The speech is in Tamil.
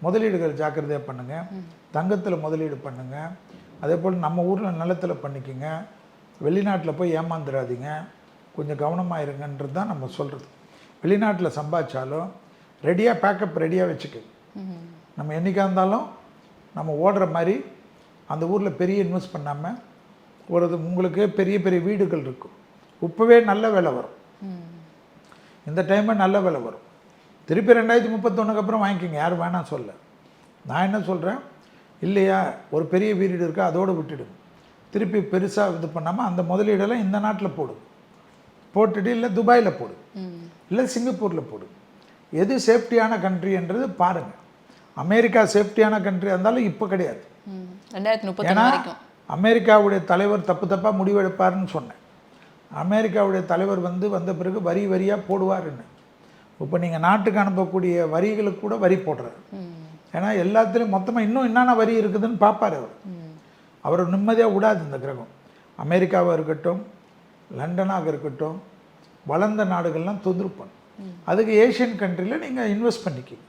முதலீடுகள் ஜாக்கிரதையாக பண்ணுங்கள். தங்கத்தில் முதலீடு பண்ணுங்கள். அதே போல் நம்ம ஊரில் நிலத்தில் பண்ணிக்கோங்க. வெளிநாட்டில் போய் ஏமாந்துடாதீங்க. கொஞ்சம் கவனமாக இருங்கன்றது தான் நம்ம சொல்கிறது. வெளிநாட்டில் சம்பாதிச்சாலும் ரெடியாக பேக்கப் ரெடியாக வச்சுக்க. நம்ம என்றைக்காக இருந்தாலும் நம்ம ஓடுற மாதிரி அந்த ஊரில் பெரிய இன்வெஸ்ட் பண்ணாமல் உங்களுக்கு பெரிய பெரிய வீடுகள் இருக்கும். இப்போவே நல்ல விலை வரும். இந்த டைமில் நல்ல விலை வரும். திருப்பி 2031 அப்புறம் வாங்கிக்கோங்க. யாரும் வேணாம் சொல்ல. நான் என்ன சொல்கிறேன், இல்லையா ஒரு பெரிய வீடு இருக்கா அதோடு விட்டுடுங்க. திருப்பி பெருசாக இது பண்ணாமல் அந்த முதலீடெல்லாம் இந்த நாட்டில் போட்டுட்டு இல்லை துபாயில் போடு, இல்லை சிங்கப்பூரில் போடு. எது சேஃப்டியான கண்ட்ரின்றது பாருங்கள். அமெரிக்கா சேஃப்டியான கண்ட்ரியாக இருந்தாலும் இப்போ கிடையாது. 2030 ஏன்னா வரைக்கும் அமெரிக்காவுடைய தலைவர் தப்பாக முடிவெடுப்பாருன்னு சொன்னேன். அமெரிக்காவுடைய தலைவர் வந்த பிறகு வரியாக போடுவாருன்னு. இப்போ நீங்கள் நாட்டுக்கு அனுப்பக்கூடிய வரிகளுக்கு கூட வரி போடுறாரு. ஏன்னா எல்லாத்துலேயும் மொத்தமாக இன்னும் என்னென்ன வரி இருக்குதுன்னு பார்ப்பார் அவர் நிம்மதியாக விடாது இந்த கிரகம். அமெரிக்காவாக இருக்கட்டும், லண்டனாக இருக்கட்டும், வளர்ந்த நாடுகள்லாம் தொந்தரவு பண்ணும். அதுக்கு ஏஷியன் கண்ட்ரியில் நீங்கள் இன்வெஸ்ட் பண்ணிக்கிங்க.